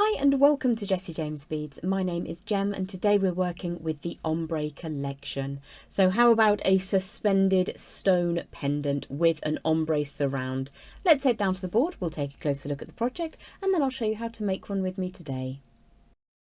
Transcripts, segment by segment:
Hi and welcome to Jessie James Beads. My name is Jem and today we're working with the ombre collection. So how about a suspended stone pendant with an ombre surround? Let's head down to the board, we'll take a closer look at the project and then I'll show you how to make one with me today.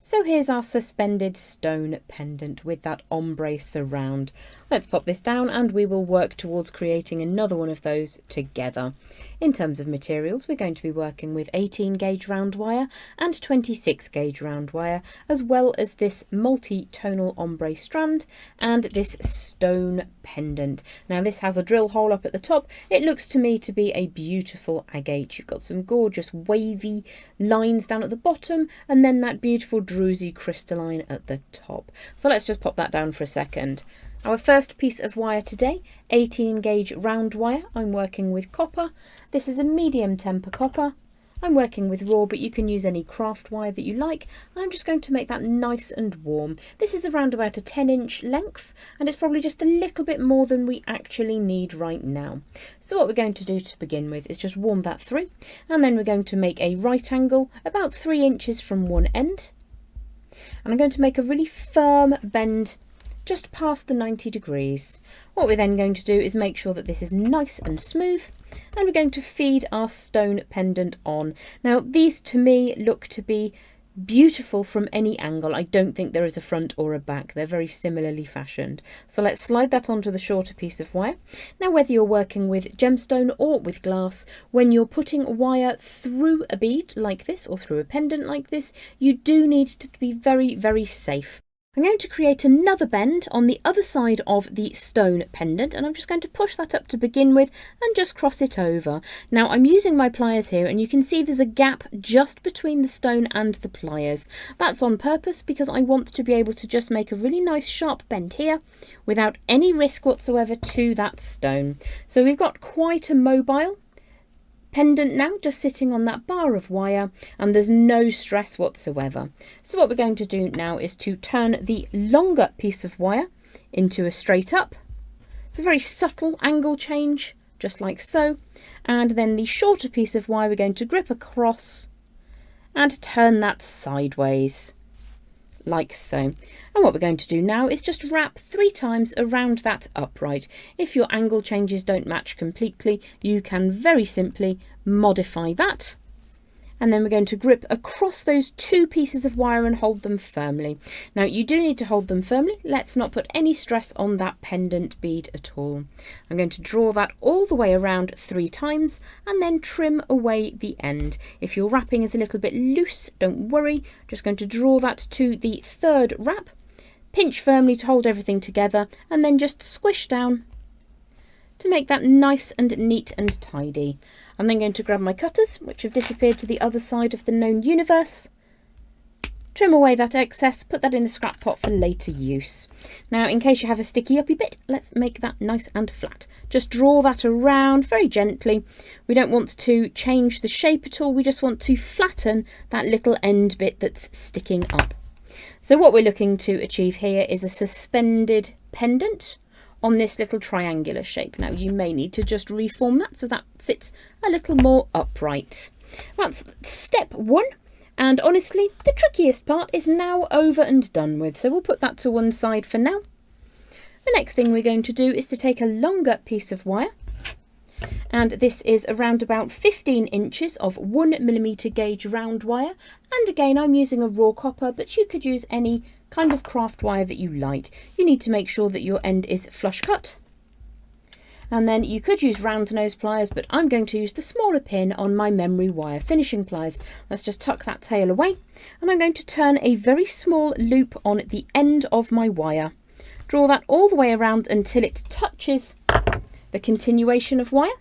So here's our suspended stone pendant with that ombre surround. Let's pop this down and we will work towards creating another one of those together. In terms of materials, we're going to be working with 18 gauge round wire and 26 gauge round wire, as well as this multi-tonal ombre strand and this stone pendant. Now this has a drill hole up at the top. It looks to me to be a beautiful agate. You've got some gorgeous wavy lines down at the bottom and then that beautiful druzy crystalline at the top. So let's just pop that down for a second. Our first piece of wire today, 18 gauge round wire. I'm working with copper. This is a medium temper copper. I'm working with raw, but you can use any craft wire that you like. I'm just going to make that nice and warm. This is around about a 10-inch length, and it's probably just a little bit more than we actually need right now. So what we're going to do to begin with is just warm that through, and then we're going to make a right angle about 3 inches from one end. And I'm going to make a really firm bend just past the 90 degrees. What we're then going to do is make sure that this is nice and smooth, and we're going to feed our stone pendant on. Now these to me look to be beautiful from any angle. I don't think there is a front or a back. They're very similarly fashioned. So let's slide that onto the shorter piece of wire. Now whether you're working with gemstone or with glass, when you're putting wire through a bead like this or through a pendant like this, you do need to be very, very safe. I'm going to create another bend on the other side of the stone pendant, and I'm just going to push that up to begin with and just cross it over. Now I'm using my pliers here and you can see there's a gap just between the stone and the pliers. That's on purpose because I want to be able to just make a really nice sharp bend here without any risk whatsoever to that stone. So we've got quite a mobile pendant now, just sitting on that bar of wire, and there's no stress whatsoever. So what we're going to do now is to turn the longer piece of wire into a straight up. It's a very subtle angle change, just like so. And then the shorter piece of wire we're going to grip across and turn that sideways, like so. And what we're going to do now is just wrap 3 times around that upright. If your angle changes don't match completely, you can very simply modify that. And then we're going to grip across those 2 pieces of wire and hold them firmly. Now you do need to hold them firmly. Let's not put any stress on that pendant bead at all. I'm going to draw that all the way around 3 times and then trim away the end. If your wrapping is a little bit loose, don't worry. Just going to draw that to the 3rd wrap. Pinch firmly to hold everything together and then just squish down to make that nice and neat and tidy. I'm then going to grab my cutters, which have disappeared to the other side of the known universe. Trim away that excess, put that in the scrap pot for later use. Now, in case you have a sticky uppy bit, let's make that nice and flat. Just draw that around very gently. We don't want to change the shape at all. We just want to flatten that little end bit that's sticking up. So what we're looking to achieve here is a suspended pendant on this little triangular shape. Now you may need to just reform that so that sits a little more upright. That's step 1, and honestly the trickiest part is now over and done with, so we'll put that to one side for now. The next thing we're going to do is to take a longer piece of wire, and this is around about 15 inches of 1mm gauge round wire, and again I'm using a raw copper, but you could use any kind of craft wire that you like. You need to make sure that your end is flush cut, and then you could use round nose pliers, but I'm going to use the smaller pin on my memory wire finishing pliers. Let's just tuck that tail away, and I'm going to turn a very small loop on the end of my wire. Draw that all the way around until it touches the continuation of wire.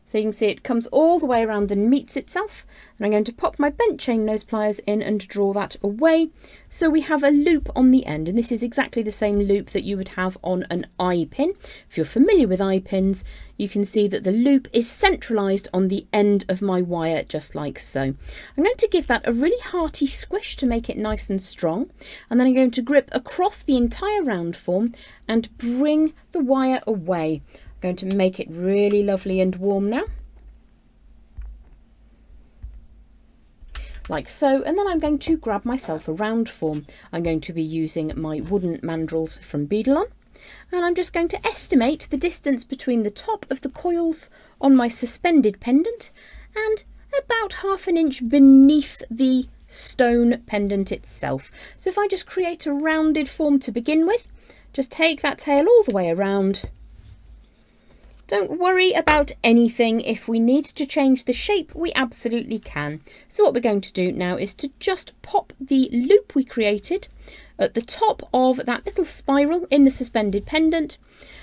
So you can see it comes all the way around and meets itself. And I'm going to pop my bent chain nose pliers in and draw that away. So we have a loop on the end, and this is exactly the same loop that you would have on an eye pin. If you're familiar with eye pins, you can see that the loop is centralised on the end of my wire, just like so. I'm going to give that a really hearty squish to make it nice and strong. And then I'm going to grip across the entire round form and bring the wire away. Going to make it really lovely and warm now. like so, and then I'm going to grab myself a round form. I'm going to be using my wooden mandrels from Beadalon, and I'm just going to estimate the distance between the top of the coils on my suspended pendant and about 1/2 inch beneath the stone pendant itself. So if I just create a rounded form to begin with, just take that tail all the way around. Don't worry about anything. If we need to change the shape, we absolutely can. So what we're going to do now is to just pop the loop we created at the top of that little spiral in the suspended pendant,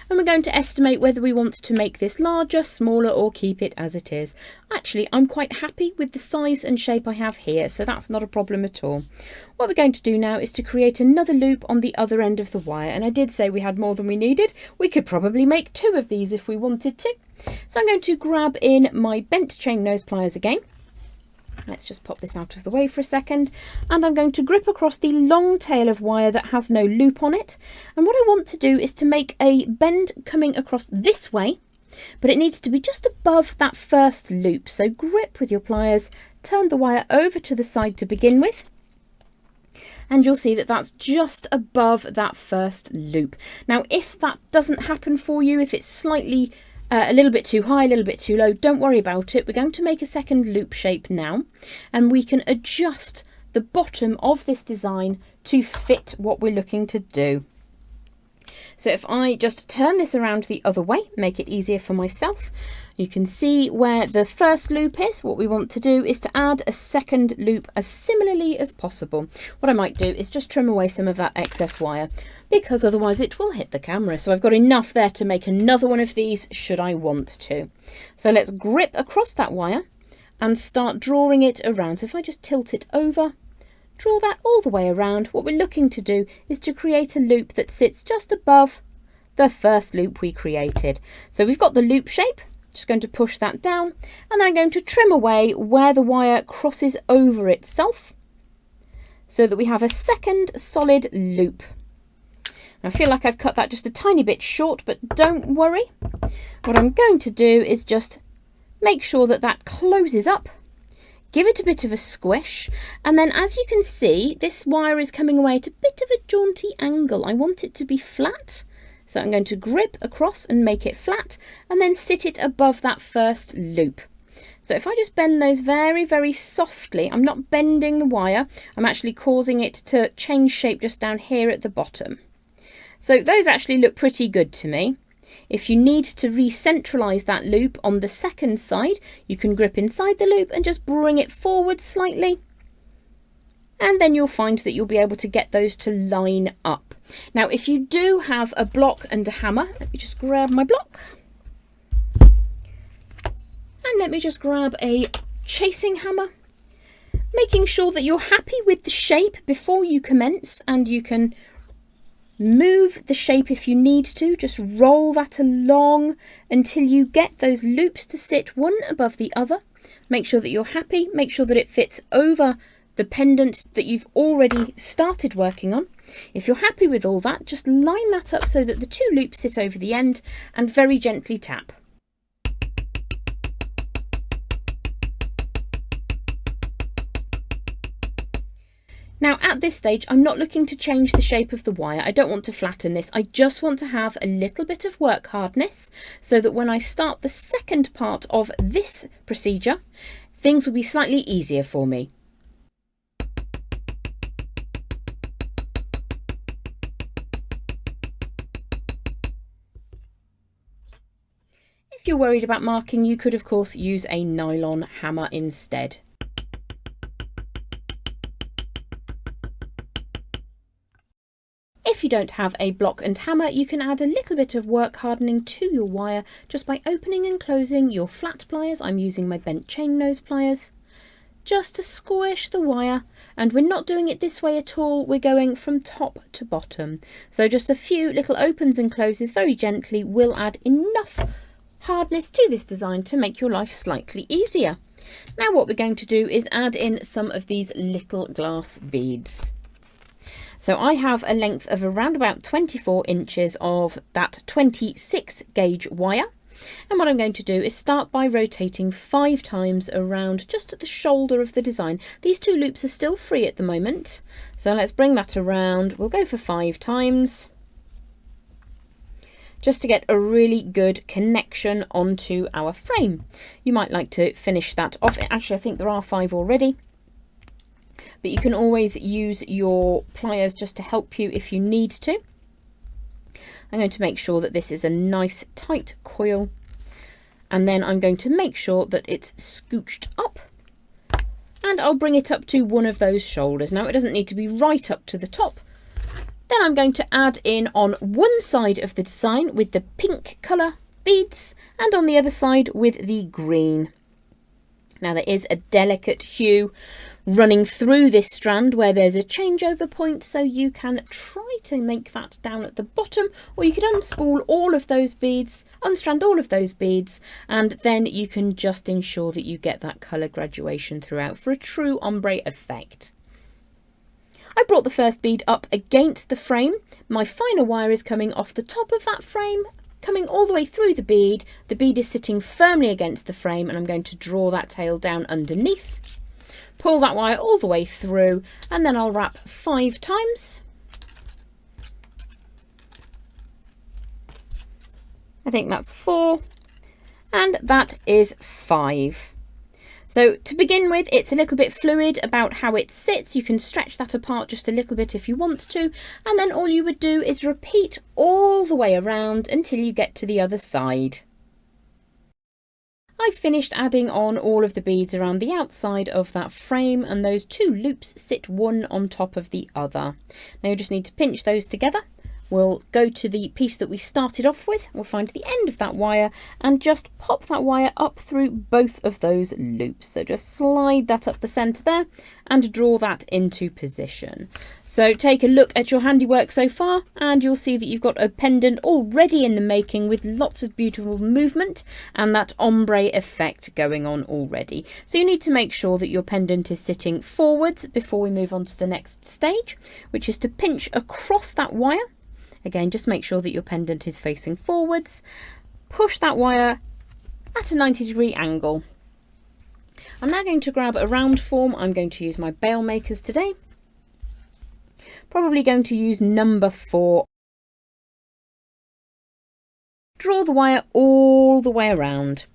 and we're going to estimate whether we want to make this larger, smaller, or keep it as it is. Actually, I'm quite happy with the size and shape I have here, so that's not a problem at all. What we're going to do now is to create another loop on the other end of the wire, and I did say we had more than we needed. We could probably make 2 of these if we wanted to. So I'm going to grab in my bent chain nose pliers again. Let's just pop this out of the way for a second, and I'm going to grip across the long tail of wire that has no loop on it. And what I want to do is to make a bend coming across this way, but it needs to be just above that first loop. So grip with your pliers, turn the wire over to the side to begin with, and you'll see that that's just above that first loop. Now, if that doesn't happen for you, if it's slightly a little bit too high, a little bit too low, don't worry about it. We're going to make a second loop shape now, and we can adjust the bottom of this design to fit what we're looking to do. So if I just turn this around the other way, make it easier for myself, you can see where the first loop is. What we want to do is to add a second loop as similarly as possible. What I might do is just trim away some of that excess wire, because otherwise it will hit the camera. So I've got enough there to make another one of these should I want to. So let's grip across that wire and start drawing it around. So if I just tilt it over, draw that all the way around, what we're looking to do is to create a loop that sits just above the first loop we created. So we've got the loop shape. Just going to push that down, and then I'm going to trim away where the wire crosses over itself so that we have a second solid loop. I feel like I've cut that just a tiny bit short, but don't worry. What I'm going to do is just make sure that that closes up, give it a bit of a squish, and then as you can see, this wire is coming away at a bit of a jaunty angle. I want it to be flat, so I'm going to grip across and make it flat, and then sit it above that first loop. So if I just bend those very, very softly, I'm not bending the wire, I'm actually causing it to change shape just down here at the bottom. So those actually look pretty good to me. If you need to re-centralize that loop on the second side, you can grip inside the loop and just bring it forward slightly, and then you'll find that you'll be able to get those to line up. Now, if you do have a block and a hammer, let me just grab my block, and let me just grab a chasing hammer, making sure that you're happy with the shape before you commence, and you can move the shape if you need to. Just roll that along until you get those loops to sit one above the other. Make sure that you're happy, make sure that it fits over the pendant that you've already started working on. If you're happy with all that, just line that up so that the 2 loops sit over the end, and very gently tap. Now at this stage, I'm not looking to change the shape of the wire. I don't want to flatten this. I just want to have a little bit of work hardness so that when I start the second part of this procedure, things will be slightly easier for me. If you're worried about marking, you could of course use a nylon hammer instead. If you don't have a block and hammer, you can add a little bit of work hardening to your wire just by opening and closing your flat pliers. I'm using my bent chain nose pliers just to squish the wire, and we're not doing it this way at all. We're going from top to bottom. So just a few little opens and closes very gently will add enough hardness to this design to make your life slightly easier. Now what we're going to do is add in some of these little glass beads. So I have a length of around about 24 inches of that 26 gauge wire. And what I'm going to do is start by rotating 5 times around just at the shoulder of the design. These 2 loops are still free at the moment, so let's bring that around. We'll go for 5 times, just to get a really good connection onto our frame. You might like to finish that off. Actually, I think there are 5 already, but you can always use your pliers just to help you if you need to. I'm going to make sure that this is a nice tight coil, and then I'm going to make sure that it's scooched up, and I'll bring it up to one of those shoulders. Now, it doesn't need to be right up to the top. Then I'm going to add in on one side of the design with the pink colour beads, and on the other side with the green. Now, there is a delicate hue running through this strand where there's a changeover point, so you can try to make that down at the bottom, or you could unspool all of those beads, unstrand all of those beads, and then you can just ensure that you get that colour graduation throughout for a true ombre effect. I brought the first bead up against the frame. My finer wire is coming off the top of that frame, coming all the way through the bead. The bead is sitting firmly against the frame, and I'm going to draw that tail down underneath. Pull that wire all the way through, and then I'll wrap 5 times. I think that's 4, and that is 5. So to begin with, it's a little bit fluid about how it sits. You can stretch that apart just a little bit if you want to, and then all you would do is repeat all the way around until you get to the other side. I've finished adding on all of the beads around the outside of that frame, and those 2 loops sit one on top of the other. Now you just need to pinch those together. We'll go to the piece that we started off with. We'll find the end of that wire and just pop that wire up through both of those loops. So just slide that up the centre there and draw that into position. So take a look at your handiwork so far, and you'll see that you've got a pendant already in the making with lots of beautiful movement and that ombre effect going on already. So you need to make sure that your pendant is sitting forwards before we move on to the next stage, which is to pinch across that wire. Again, just make sure that your pendant is facing forwards. Push that wire at a 90-degree angle. I'm now going to grab a round form. I'm going to use my bail makers today. Probably going to use number 4. Draw the wire all the way around.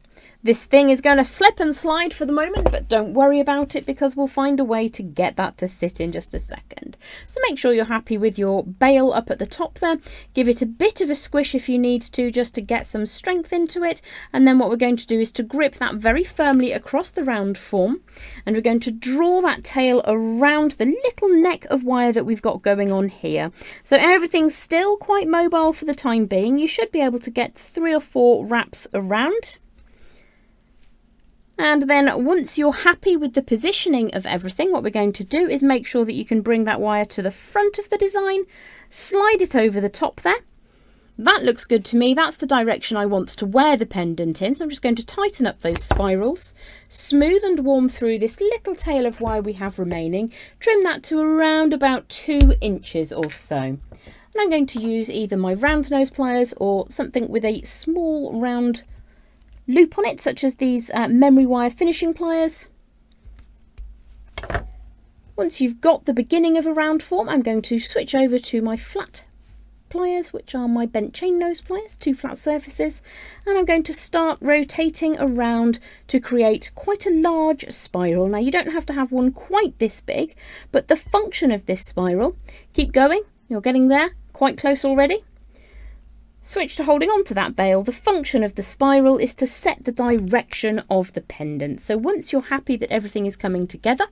This thing is going to slip and slide for the moment, but don't worry about it because we'll find a way to get that to sit in just a second. So make sure you're happy with your bail up at the top there. Give it a bit of a squish if you need to, just to get some strength into it. And then what we're going to do is to grip that very firmly across the round form. And we're going to draw that tail around the little neck of wire that we've got going on here. So everything's still quite mobile for the time being. You should be able to get 3 or 4 wraps around. And then once you're happy with the positioning of everything, what we're going to do is make sure that you can bring that wire to the front of the design, slide it over the top there. That looks good to me. That's the direction I want to wear the pendant in. So I'm just going to tighten up those spirals, smooth and warm through this little tail of wire we have remaining, trim that to around about 2 inches or so. And I'm going to use either my round nose pliers or something with a small round loop on it, such as these memory wire finishing pliers. Once you've got the beginning of a round form, I'm going to switch over to my flat pliers, which are my bent chain nose pliers, 2 flat surfaces, and I'm going to start rotating around to create quite a large spiral. Now you don't have to have one quite this big, but the function of this spiral, keep going, you're getting there, quite close already. Switch to holding on to that bail. The function of the spiral is to set the direction of the pendant. So once you're happy that everything is coming together,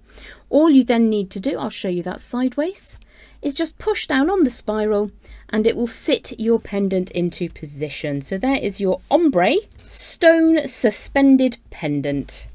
all you then need to do, I'll show you that sideways, is just push down on the spiral and it will sit your pendant into position. So there is your ombre stone suspended pendant.